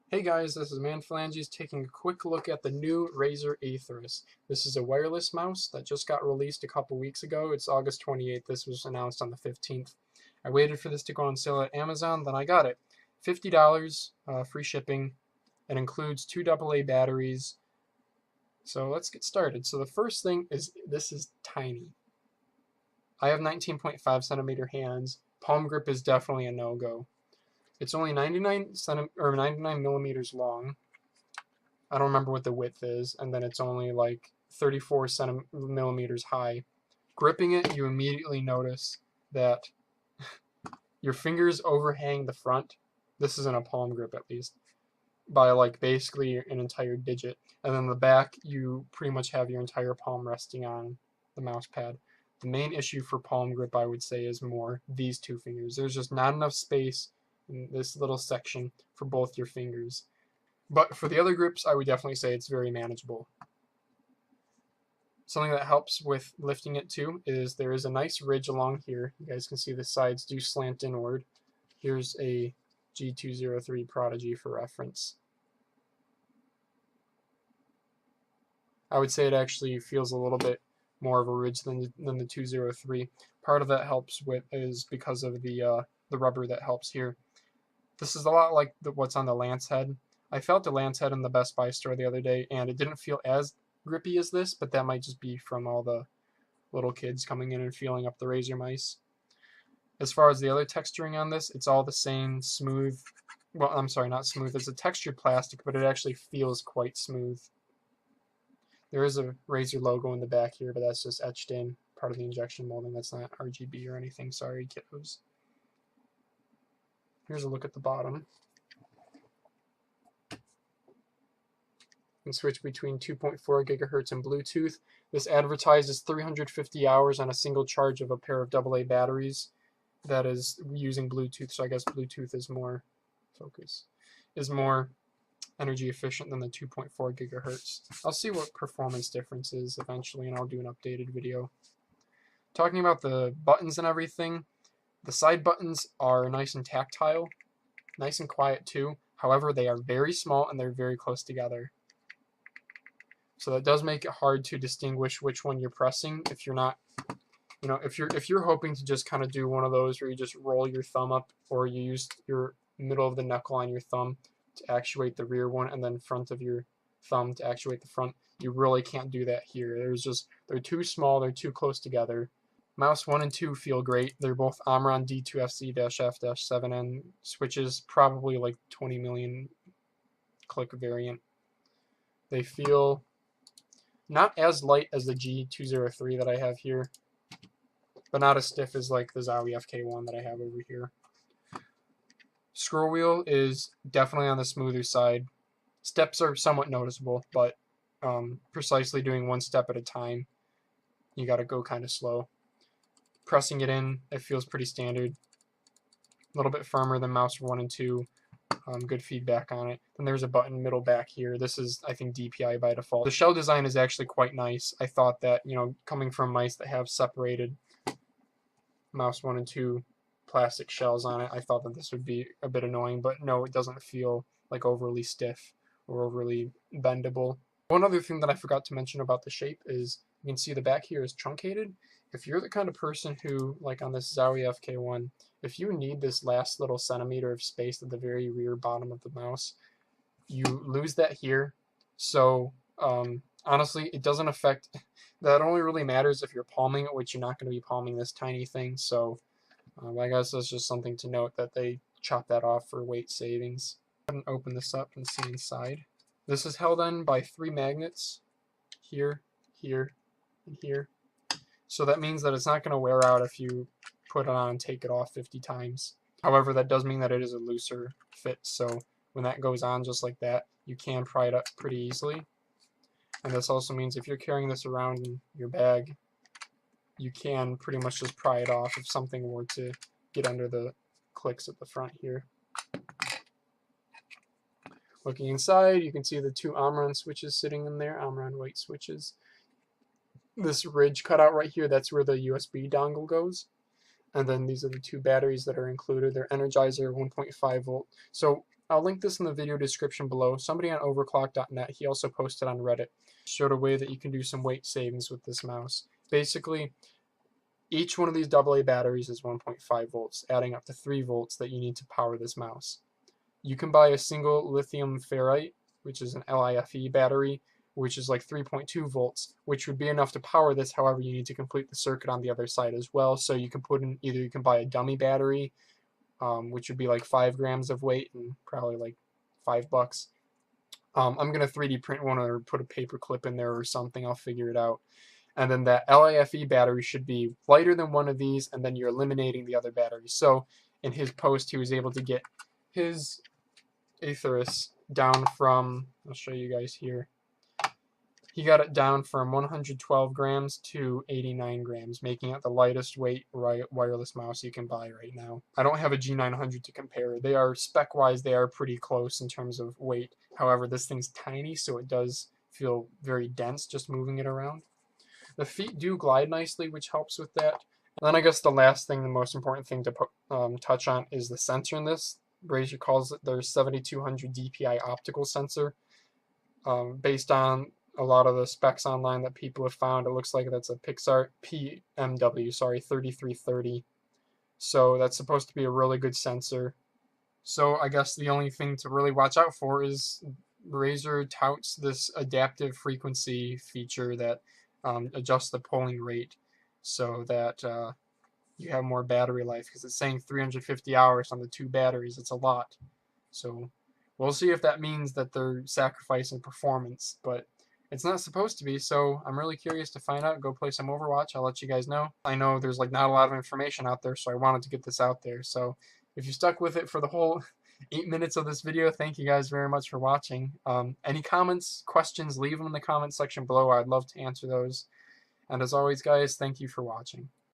Hey guys, this is ManPhalanges taking a quick look at the new Razer Atheris. This is a wireless mouse that just got released a couple weeks ago. It's August 28th. This was announced on the 15th. I waited for this to go on sale at Amazon, then I got it. $50, free shipping. It includes two AA batteries. So let's get started. So the first thing is this is tiny. I have 19.5 centimeter hands. Palm grip is definitely a no-go. It's only 99 millimeters long. I don't remember what the width is, and then it's only like 34 millimeters high. Gripping it, you immediately notice that your fingers overhang the front. This isn't a palm grip, at least, by like basically an entire digit. And then the back, you pretty much have your entire palm resting on the mouse pad. The main issue for palm grip, I would say, is more these two fingers. There's just not enough space in this little section for both your fingers. But for the other grips, I would definitely say it's very manageable. Something that helps with lifting it too is there is a nice ridge along here. You guys can see the sides do slant inward. Here's a G203 Prodigy for reference. I would say it actually feels a little bit more of a ridge than the 203. Part of that helps with is because of the rubber that helps here. This is a lot like what's on the Lance head. I felt the Lance head in the Best Buy store the other day, and it didn't feel as grippy as this, but that might just be from all the little kids coming in and feeling up the Razer mice. As far as the other texturing on this, it's all the same smooth. Well, I'm sorry, not smooth. It's a textured plastic, but it actually feels quite smooth. There is a Razer logo in the back here, but that's just etched in, part of the injection molding. That's not RGB or anything. Sorry, kiddos. Here's a look at the bottom. You can switch between 2.4 gigahertz and Bluetooth. This advertises 350 hours on a single charge of a pair of AA batteries. That is using Bluetooth, so I guess Bluetooth is more energy efficient than the 2.4 gigahertz. I'll see what performance difference is eventually, and I'll do an updated video. Talking about the buttons and everything, the side buttons are nice and tactile, nice and quiet too. However, they are very small and they're very close together. So that does make it hard to distinguish which one you're pressing if you're not, if you're hoping to just kind of do one of those where you just roll your thumb up, or you use your middle of the knuckle on your thumb to actuate the rear one and then front of your thumb to actuate the front. You really can't do that here. They're too small, they're too close together. Mouse 1 and 2 feel great. They're both Omron D2FC-F-7N switches, probably like 20 million click variant. They feel not as light as the G203 that I have here, but not as stiff as like the Zowie FK1 that I have over here. Scroll wheel is definitely on the smoother side. Steps are somewhat noticeable, but precisely doing one step at a time, you gotta go kind of slow. Pressing it in, it feels pretty standard. A little bit firmer than mouse 1 and 2. Good feedback on it. Then there's a button middle back here. This is, I think, DPI by default. The shell design is actually quite nice. I thought that, coming from mice that have separated mouse 1 and 2 plastic shells on it, I thought that this would be a bit annoying, but no, it doesn't feel like overly stiff or overly bendable. One other thing that I forgot to mention about the shape is you can see the back here is truncated. If you're the kind of person who, like on this Zowie FK1, if you need this last little centimeter of space at the very rear bottom of the mouse, you lose that here. So honestly, it doesn't affect, that only really matters if you're palming it, which you're not going to be palming this tiny thing. So I guess that's just something to note, that they chop that off for weight savings. Go ahead and open this up and see inside. This is held on by 3 magnets, here, here, and here. So that means that it's not going to wear out if you put it on and take it off 50 times. However, that does mean that it is a looser fit, so when that goes on just like that, you can pry it up pretty easily. And this also means if you're carrying this around in your bag, you can pretty much just pry it off if something were to get under the clicks at the front here. Looking inside, you can see the 2 Omron switches sitting in there, Omron white switches. This ridge cutout right here, that's where the USB dongle goes. And then these are the 2 batteries that are included. They're Energizer 1.5 volt. So I'll link this in the video description below. Somebody on overclock.net, he also posted on Reddit, showed a way that you can do some weight savings with this mouse. Basically, each one of these AA batteries is 1.5 volts, adding up to 3 volts that you need to power this mouse. You can buy a single lithium ferrite, which is an LiFe battery, which is like 3.2 volts, which would be enough to power this. However, you need to complete the circuit on the other side as well. So you can put in, either you can buy a dummy battery, which would be like 5 grams of weight and probably like $5. I'm going to 3D print one or put a paper clip in there or something. I'll figure it out. And then that LiFe battery should be lighter than one of these, and then you're eliminating the other batteries. So in his post, he was able to get his Atheris down from, I'll show you guys here, he got it down from 112 grams to 89 grams, making it the lightest weight wireless mouse you can buy right now. I don't have a G900 to compare. They are, spec-wise, they are pretty close in terms of weight. However, this thing's tiny, so it does feel very dense just moving it around. The feet do glide nicely, which helps with that. And then I guess the last thing, the most important thing to touch on is the sensor in this. Razer calls it their 7200 DPI optical sensor. Based on a lot of the specs online that people have found, it looks like that's a PMW 3330. So that's supposed to be a really good sensor. So I guess the only thing to really watch out for is Razer touts this adaptive frequency feature that adjusts the polling rate so that you have more battery life, because it's saying 350 hours on the 2 batteries. It's a lot. So we'll see if that means that they're sacrificing performance, but it's not supposed to be, so I'm really curious to find out. Go play some Overwatch. I'll let you guys know. I know there's like not a lot of information out there, so I wanted to get this out there. So if you stuck with it for the whole 8 minutes of this video, thank you guys very much for watching. Any comments, questions, leave them in the comment section below. I'd love to answer those. And as always, guys, thank you for watching.